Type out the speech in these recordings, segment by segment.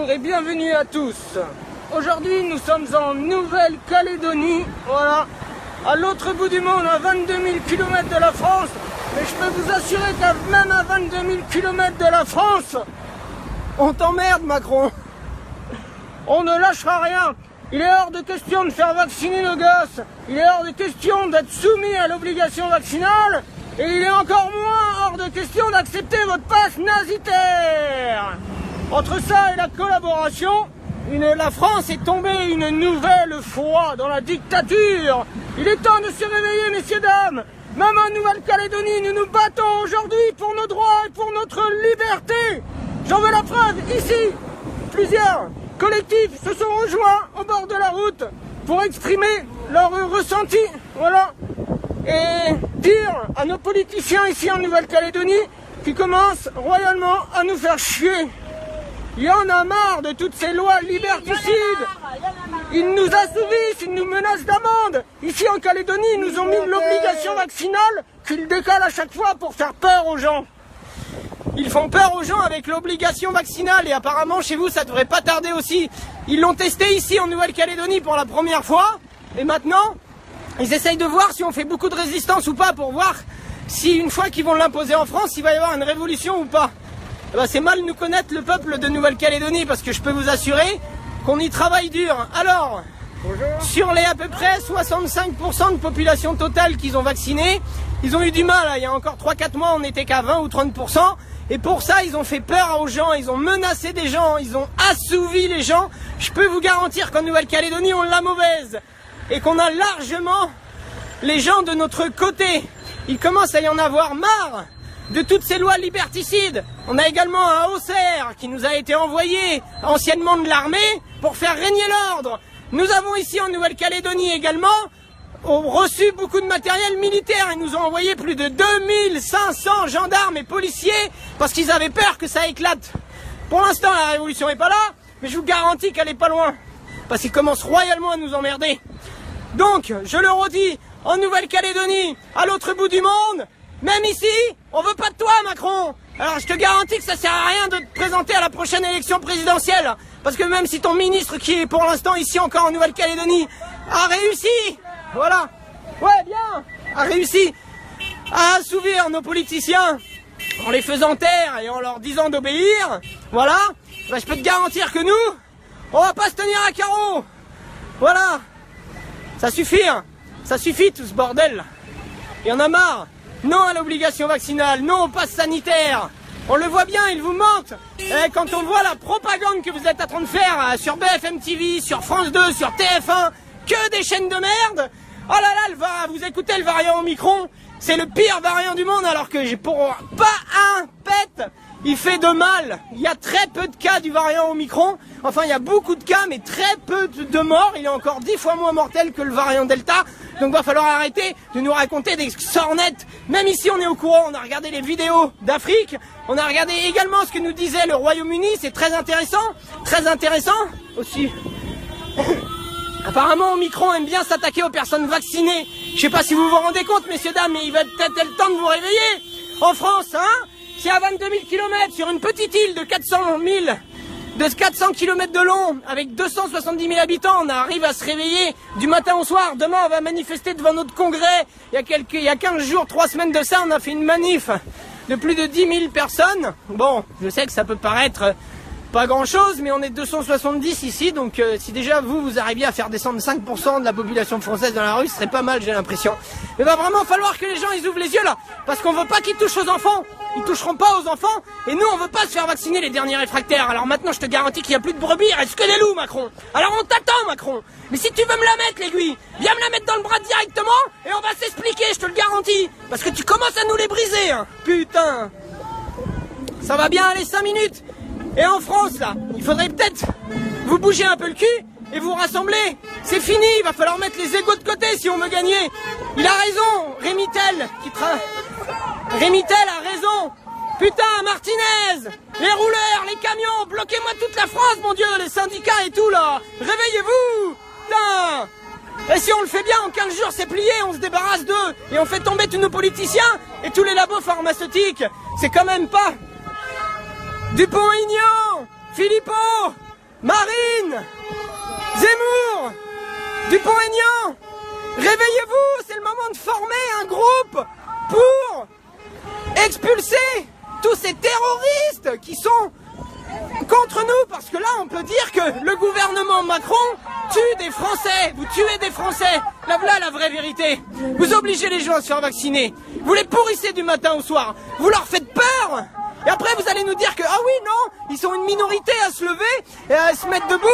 Bonjour et bienvenue à tous. Aujourd'hui, nous sommes en Nouvelle-Calédonie, voilà, à l'autre bout du monde, à 22 000 km de la France. Mais je peux vous assurer qu'à même à 22 000 km de la France, on t'emmerde, Macron. On ne lâchera rien. Il est hors de question de faire vacciner nos gosses. Il est hors de question d'être soumis à l'obligation vaccinale. Et il est encore moins hors de question d'accepter votre passe nazitaire. Entre ça et la collaboration, la France est tombée une nouvelle fois dans la dictature. Il est temps de se réveiller, messieurs, dames. Même en Nouvelle-Calédonie, nous nous battons aujourd'hui pour nos droits et pour notre liberté. J'en veux la preuve ici. Plusieurs collectifs se sont rejoints au bord de la route pour exprimer leur ressenti, voilà, et dire à nos politiciens ici en Nouvelle-Calédonie qui commencent royalement à nous faire chier. Il y en a marre de toutes ces lois liberticides. Ils nous assouvissent, ils nous menacent d'amende. Ici en Calédonie, ils nous ont mis l'obligation vaccinale qu'ils décalent à chaque fois pour faire peur aux gens. Ils font peur aux gens avec l'obligation vaccinale et apparemment chez vous ça devrait pas tarder aussi. Ils l'ont testé ici en Nouvelle-Calédonie pour la première fois et maintenant ils essayent de voir si on fait beaucoup de résistance ou pas pour voir si une fois qu'ils vont l'imposer en France il va y avoir une révolution ou pas. Eh ben, c'est mal nous connaître le peuple de Nouvelle-Calédonie parce que je peux vous assurer qu'on y travaille dur. Alors, sur les à peu près 65% de population totale qu'ils ont vacciné, ils ont eu du mal. Il y a encore 3-4 mois on n'était qu'à 20 ou 30%. Et pour ça, ils ont fait peur aux gens, ils ont menacé des gens, ils ont assouvi les gens. Je peux vous garantir qu'en Nouvelle-Calédonie, on l'a mauvaise. Et qu'on a largement les gens de notre côté. Il commence à y en avoir marre de toutes ces lois liberticides. On a également un haussaire qui nous a été envoyé anciennement de l'armée pour faire régner l'ordre. Nous avons ici en Nouvelle-Calédonie également reçu beaucoup de matériel militaire. Ils nous ont envoyé plus de 2500 gendarmes et policiers parce qu'ils avaient peur que ça éclate. Pour l'instant, la révolution n'est pas là, mais je vous garantis qu'elle n'est pas loin. Parce qu'ils commencent royalement à nous emmerder. Donc, je le redis, en Nouvelle-Calédonie, à l'autre bout du monde, même ici, on veut pas de toi, Macron. Alors, je te garantis que ça sert à rien de te présenter à la prochaine élection présidentielle. Parce que même si ton ministre, qui est pour l'instant ici encore en Nouvelle-Calédonie, a réussi, voilà, ouais, bien, a réussi à assouvir nos politiciens en les faisant taire et en leur disant d'obéir, voilà, bah, je peux te garantir que nous, on va pas se tenir à carreau. Voilà, ça suffit tout ce bordel. Il y en a marre. Non à l'obligation vaccinale, non au pass sanitaire. On le voit bien, ils vous mentent. Et quand on voit la propagande que vous êtes en train de faire sur BFM TV, sur France 2, sur TF1, que des chaînes de merde. Oh là là, vous écoutez le variant Omicron, c'est le pire variant du monde alors que pour pas un pet, il fait de mal. Il y a très peu de cas du variant Omicron. Enfin, il y a beaucoup de cas, mais très peu de morts. Il est encore 10 fois moins mortel que le variant Delta. Donc, va falloir arrêter de nous raconter des sornettes. Même ici, on est au courant. On a regardé les vidéos d'Afrique. On a regardé également ce que nous disait le Royaume-Uni. C'est très intéressant. Très intéressant aussi. Apparemment, Omicron aime bien s'attaquer aux personnes vaccinées. Je sais pas si vous vous rendez compte, messieurs, dames, mais il va peut-être être le temps de vous réveiller. En France, hein, si à 22 000 km sur une petite île de 400 km de long, avec 270 000 habitants, on arrive à se réveiller du matin au soir. Demain, on va manifester devant notre congrès. Il y a 15 jours, 3 semaines de ça, on a fait une manif de plus de 10 000 personnes. Bon, je sais que ça peut paraître pas grand chose, mais on est 270 ici, donc si déjà vous arriviez à faire descendre 5% de la population française dans la rue, ce serait pas mal, j'ai l'impression. Mais va vraiment falloir que les gens ils ouvrent les yeux là, parce qu'on veut pas qu'ils touchent aux enfants. Ils toucheront pas aux enfants, et nous on veut pas se faire vacciner les derniers réfractaires. Alors maintenant je te garantis qu'il y a plus de brebis, il reste que des loups, Macron. Alors on t'attend, Macron. Mais si tu veux me la mettre l'aiguille, viens me la mettre dans le bras directement, et on va s'expliquer, je te le garantis. Parce que tu commences à nous les briser, hein. Putain. Ça va bien aller 5 minutes. Et en France, là, il faudrait peut-être vous bouger un peu le cul et vous rassembler. C'est fini, il va falloir mettre les égos de côté si on veut gagner. Il a raison, Rémitel a raison. Putain, Martinez, les rouleurs, les camions, bloquez-moi toute la France, mon Dieu, les syndicats et tout, là. Réveillez-vous, putain. Et si on le fait bien, en 15 jours, c'est plié, on se débarrasse d'eux. Et on fait tomber tous nos politiciens et tous les labos pharmaceutiques. C'est quand même pas... Dupont-Aignan, Philippot, Marine, Zemmour, Dupont-Aignan, réveillez-vous, c'est le moment de former un groupe pour expulser tous ces terroristes qui sont contre nous, parce que là on peut dire que le gouvernement Macron tue des Français, vous tuez des Français, là voilà la vraie vérité. Vous obligez les gens à se faire vacciner, vous les pourrissez du matin au soir, vous leur faites peur, et après vous allez nous dire que ah oui non, ils sont une minorité à se lever et à se mettre debout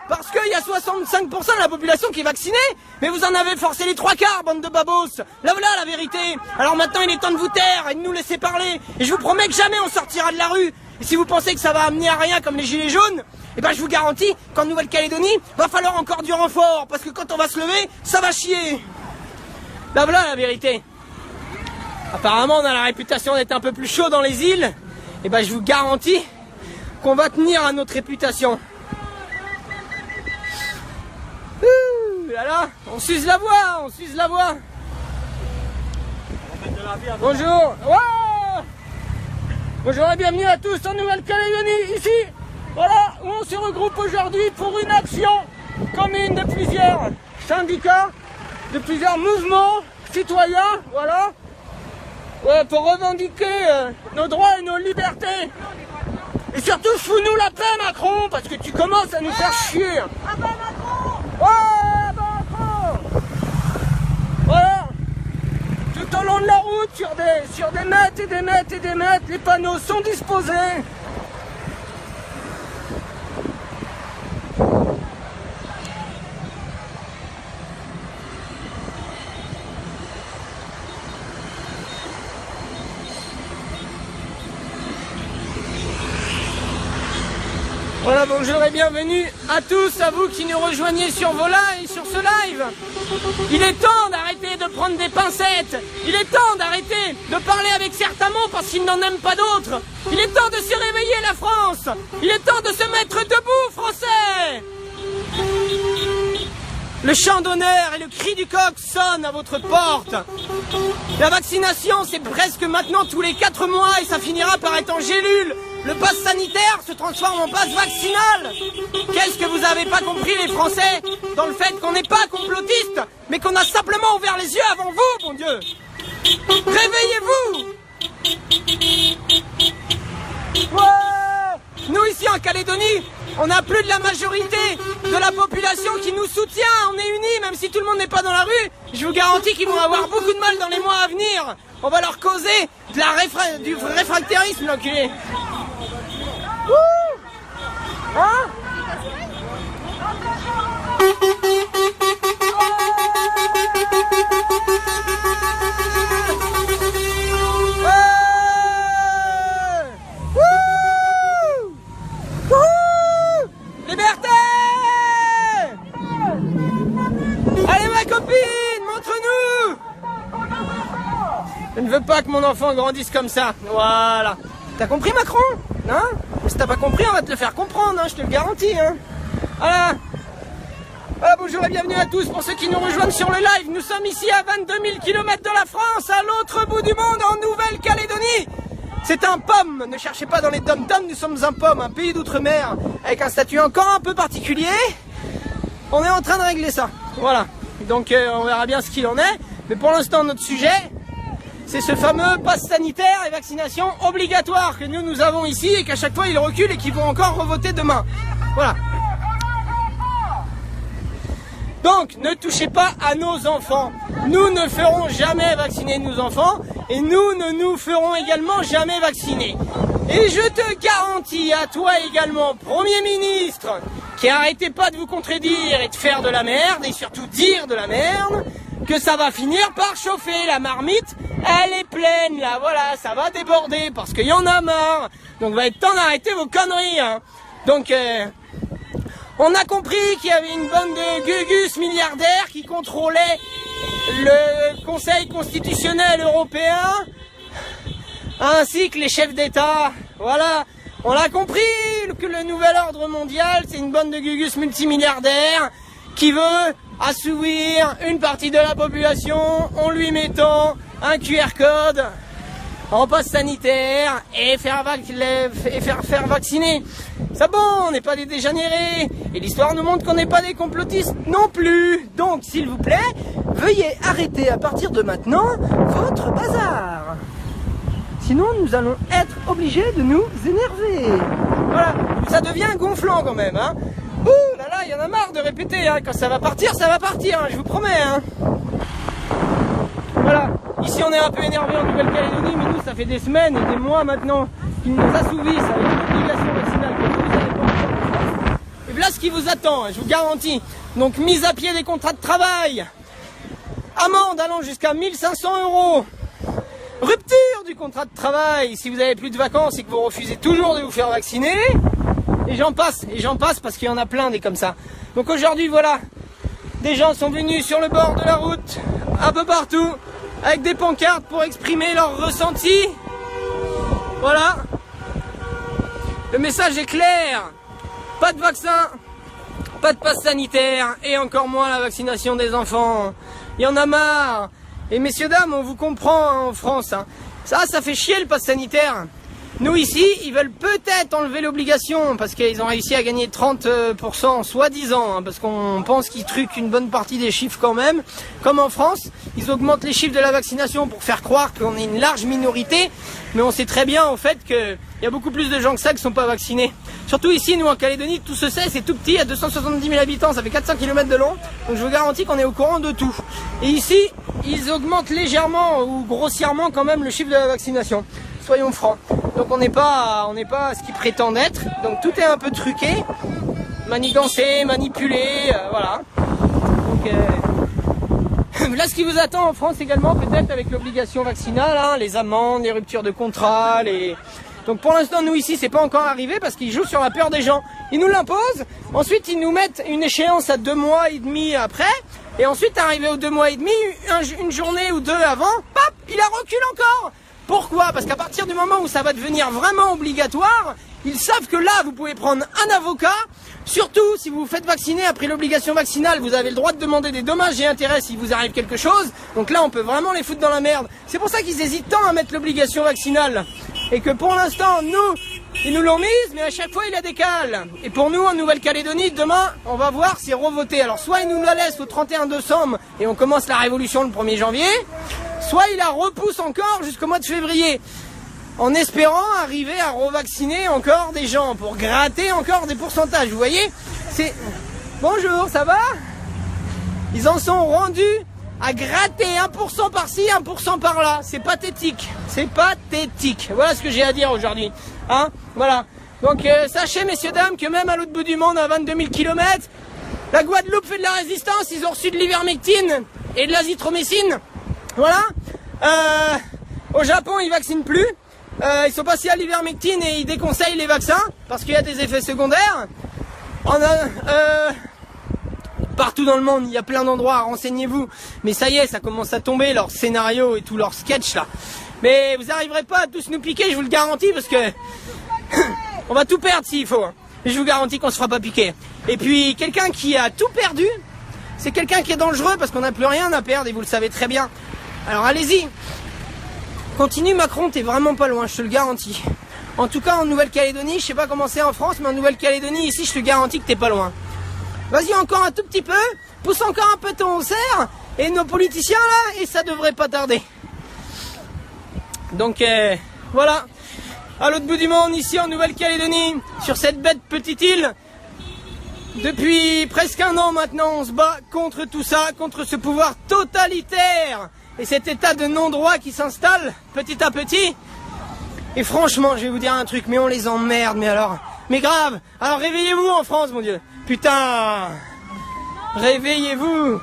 parce qu'il y a 65% de la population qui est vaccinée, mais vous en avez forcé les 3/4, bande de babos. Là voilà la vérité. Alors maintenant il est temps de vous taire et de nous laisser parler, et je vous promets que jamais on sortira de la rue. Et si vous pensez que ça va amener à rien comme les gilets jaunes, eh ben je vous garantis qu'en Nouvelle-Calédonie, va falloir encore du renfort, parce que quand on va se lever, ça va chier. Là voilà la vérité. Apparemment on a la réputation d'être un peu plus chaud dans les îles, eh ben je vous garantis qu'on va tenir à notre réputation. Là là, on s'use la voix, on s'use la voix. Bonjour. Ouais. Bonjour et bienvenue à tous en Nouvelle-Calédonie, ici, voilà, où on se regroupe aujourd'hui pour une action commune de plusieurs syndicats, de plusieurs mouvements citoyens, voilà, ouais, pour revendiquer nos droits et nos libertés. Et surtout, fous-nous la paix, Macron, parce que tu commences à nous faire chier. Ah bah Macron. Ouais, bah Macron. Voilà. Tout au long de la route, sur des mètres et des mètres et des mètres, les panneaux sont disposés. Voilà, bonjour et bienvenue à tous, à vous qui nous rejoignez sur vos lives, sur ce live. Il est temps d'arrêter de prendre des pincettes. Il est temps d'arrêter de parler avec certains mots parce qu'ils n'en aiment pas d'autres. Il est temps de se réveiller, la France. Il est temps de se mettre debout, Français. Le chant d'honneur et le cri du coq sonnent à votre porte. La vaccination, c'est presque maintenant tous les 4 mois et ça finira par être en gélule. Le pass sanitaire se transforme en pass vaccinal. Qu'est-ce que vous avez pas compris, les Français, dans le fait qu'on n'est pas complotiste, mais qu'on a simplement ouvert les yeux avant vous, mon Dieu. Réveillez-vous. Ouais. Nous, ici en Calédonie, on a plus de la majorité de la population qui nous soutient. On est unis, même si tout le monde n'est pas dans la rue. Je vous garantis qu'ils vont avoir beaucoup de mal dans les mois à venir. On va leur causer de du réfractarisme, l'enculé. Hein? Liberté! Allez ma copine, montre-nous! Je ne veux pas que mon enfant grandisse comme ça. Voilà. T'as compris, Macron? Hein? Si t'as pas compris, on va te le faire comprendre, hein, je te le garantis. Hein. Voilà. Voilà, bonjour et bienvenue à tous pour ceux qui nous rejoignent sur le live. Nous sommes ici à 22 000 km de la France, à l'autre bout du monde, en Nouvelle-Calédonie. C'est un POM, ne cherchez pas dans les dom-toms, nous sommes un POM, un pays d'outre-mer, avec un statut encore un peu particulier. On est en train de régler ça, voilà. Donc on verra bien ce qu'il en est, mais pour l'instant notre sujet, c'est ce fameux pass sanitaire et vaccination obligatoire que nous avons ici et qu'à chaque fois ils reculent et qu'ils vont encore revoter demain. Voilà. Donc ne touchez pas à nos enfants. Nous ne ferons jamais vacciner nos enfants et nous ne nous ferons également jamais vacciner. Et je te garantis à toi également, Premier ministre, qui arrêtez pas de vous contredire et de faire de la merde et surtout dire de la merde, que ça va finir par chauffer. La marmite, elle est pleine là, voilà, ça va déborder parce qu'il y en a marre. Donc il va être temps d'arrêter vos conneries. Hein. Donc on a compris qu'il y avait une bande de gugus milliardaires qui contrôlait le Conseil constitutionnel européen ainsi que les chefs d'État. Voilà, on a compris que le nouvel ordre mondial, c'est une bande de gugus multimilliardaires qui veut assouvir une partie de la population en lui mettant un QR code en passe sanitaire et faire vacciner. Ça bon, on n'est pas des dégénérés. Et l'histoire nous montre qu'on n'est pas des complotistes non plus. Donc, s'il vous plaît, veuillez arrêter à partir de maintenant votre bazar. Sinon, nous allons être obligés de nous énerver. Voilà, ça devient gonflant quand même. Hein. Ouh là là, il y en a marre de répéter. Hein. Quand ça va partir, hein, je vous promets. Hein. Voilà, ici on est un peu énervé en Nouvelle-Calédonie, mais nous, ça fait des semaines et des mois maintenant qu'ils nous assouvissent avec l'obligation vaccinale que vous n'avez pas encore. Et voilà ce qui vous attend, hein, je vous garantis. Donc, mise à pied des contrats de travail. Amende allant jusqu'à 1 500 €. Rupture du contrat de travail si vous avez plus de vacances et que vous refusez toujours de vous faire vacciner. Et j'en passe parce qu'il y en a plein des comme ça. Donc aujourd'hui, voilà, des gens sont venus sur le bord de la route, un peu partout, avec des pancartes pour exprimer leur ressenti. Voilà. Le message est clair. Pas de vaccin, pas de passe sanitaire et encore moins la vaccination des enfants. Il y en a marre. Et messieurs, dames, on vous comprend hein, en France. Hein. Ça fait chier le pass sanitaire. Nous ici, ils veulent peut-être enlever l'obligation parce qu'ils ont réussi à gagner 30%, soi-disant, hein, parce qu'on pense qu'ils truquent une bonne partie des chiffres quand même. Comme en France, ils augmentent les chiffres de la vaccination pour faire croire qu'on est une large minorité, mais on sait très bien en fait qu'il y a beaucoup plus de gens que ça qui ne sont pas vaccinés. Surtout ici, nous en Calédonie, tout se sait, c'est tout petit, à 270 000 habitants, ça fait 400 km de long, donc je vous garantis qu'on est au courant de tout. Et ici, ils augmentent légèrement ou grossièrement quand même le chiffre de la vaccination. Soyons francs. Donc on n'est pas ce qu'ils prétendent être. Donc tout est un peu truqué, manigancé, manipulé, voilà. Donc là, ce qui vous attend en France également, peut-être avec l'obligation vaccinale, hein, les amendes, les ruptures de contrat, Donc pour l'instant, nous ici, c'est pas encore arrivé parce qu'ils jouent sur la peur des gens. Ils nous l'imposent. Ensuite, ils nous mettent une échéance à 2 mois et demi après. Et ensuite, arrivé aux 2 mois et demi, une journée ou deux avant, pop, il la recule encore. Pourquoi? Parce qu'à partir du moment où ça va devenir vraiment obligatoire, ils savent que là, vous pouvez prendre un avocat. Surtout, si vous vous faites vacciner après l'obligation vaccinale, vous avez le droit de demander des dommages et intérêts si vous arrive quelque chose. Donc là, on peut vraiment les foutre dans la merde. C'est pour ça qu'ils hésitent tant à mettre l'obligation vaccinale. Et que pour l'instant, nous, ils nous l'ont mise, mais à chaque fois, ils la décalent. Et pour nous, en Nouvelle-Calédonie, demain, on va voir, c'est revoté. Alors, soit ils nous la laissent au 31 décembre et on commence la révolution le 1er janvier, soit ils la repoussent encore jusqu'au mois de février, en espérant arriver à revacciner encore des gens, pour gratter encore des pourcentages. Vous voyez, c'est... Bonjour, ça va? Ils en sont rendus à gratter 1% par-ci, 1% par-là. C'est pathétique. C'est pathétique. Voilà ce que j'ai à dire aujourd'hui. Hein? Voilà. Donc sachez, messieurs, dames, que même à l'autre bout du monde, à 22 000 km, la Guadeloupe fait de la résistance. Ils ont reçu de l'ivermectine et de l'azithromycine. Voilà. Au Japon, ils vaccinent plus. Ils sont passés à l'ivermectine et ils déconseillent les vaccins parce qu'il y a des effets secondaires. Partout dans le monde, il y a plein d'endroits, renseignez-vous. Mais ça y est, ça commence à tomber, leur scénario et tout leur sketch là. Mais vous n'arriverez pas à tous nous piquer, je vous le garantis, parce que on va tout perdre s'il faut. Je vous garantis qu'on se fera pas piquer. Et puis, quelqu'un qui a tout perdu, c'est quelqu'un qui est dangereux parce qu'on n'a plus rien à perdre et vous le savez très bien. Alors allez-y. Continue Macron, t'es vraiment pas loin, je te le garantis. En tout cas, en Nouvelle-Calédonie, je sais pas comment c'est en France, mais en Nouvelle-Calédonie, ici, je te garantis que t'es pas loin. Vas-y encore un tout petit peu, pousse encore un peu ton cerf, et nos politiciens là, et ça devrait pas tarder. Donc voilà, à l'autre bout du monde, ici en Nouvelle-Calédonie, sur cette bête petite île, depuis presque 1 an maintenant, on se bat contre tout ça, contre ce pouvoir totalitaire, et cet état de non-droit qui s'installe petit à petit. Et franchement, je vais vous dire un truc, mais on les emmerde, mais alors... Mais grave. Alors réveillez-vous en France, mon Dieu. Putain. Réveillez-vous.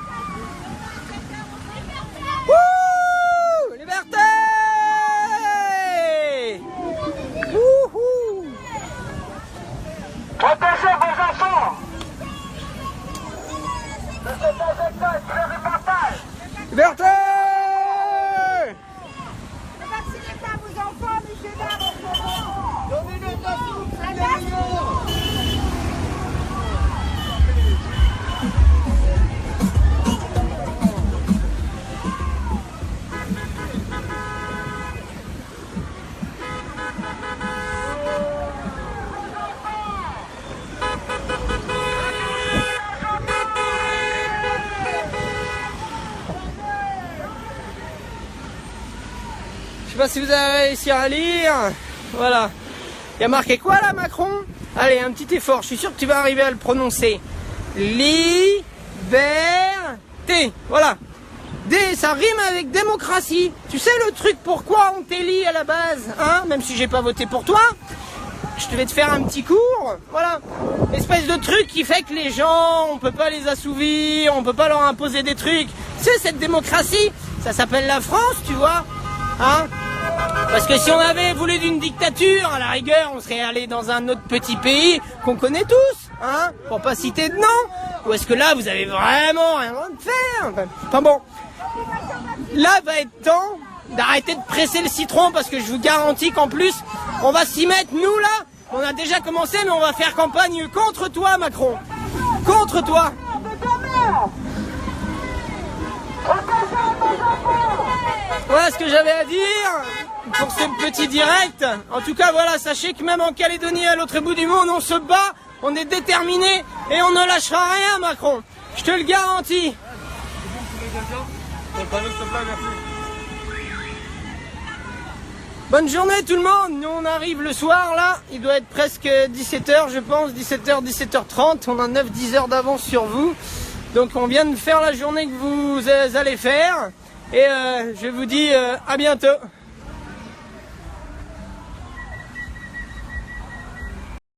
Wouh, liberté. Wouhou. Protégez vos enfants. Liberté. Ne vaccinez pas vos enfants, messieurs, dames, en ce moment. Donnez-le ta soupe, La les vache- millions. pas si vous allez réussir à lire. Voilà. Il y a marqué quoi là, Macron? Allez, un petit effort, je suis sûr que tu vas arriver à le prononcer. Liberté. Voilà. D, ça rime avec démocratie. Tu sais le truc pourquoi on t'élit à la base, hein? Même si j'ai pas voté pour toi. Je vais te faire un petit cours, voilà. Espèce de truc qui fait que les gens, on peut pas les assouvir, on peut pas leur imposer des trucs. Tu sais, cette démocratie, ça s'appelle la France, tu vois, hein? Parce que si on avait voulu d'une dictature, à la rigueur, on serait allé dans un autre petit pays qu'on connaît tous, hein? Pour pas citer de nom. Ou est-ce que là, vous avez vraiment rien à faire? Enfin bon, là va être temps d'arrêter de presser le citron parce que je vous garantis qu'en plus, on va s'y mettre, nous là. On a déjà commencé, mais on va faire campagne contre toi, Macron. Contre toi. Voilà ce que j'avais à dire pour ce petit direct. En tout cas, voilà, sachez que même en Calédonie, à l'autre bout du monde, on se bat, on est déterminé et on ne lâchera rien, Macron. Je te le garantis. Bonne journée tout le monde, nous on arrive le soir là, il doit être presque 17h je pense, 17h, 17h30, on a 9-10 heures d'avance sur vous. Donc on vient de faire la journée que vous allez faire et je vous dis à bientôt.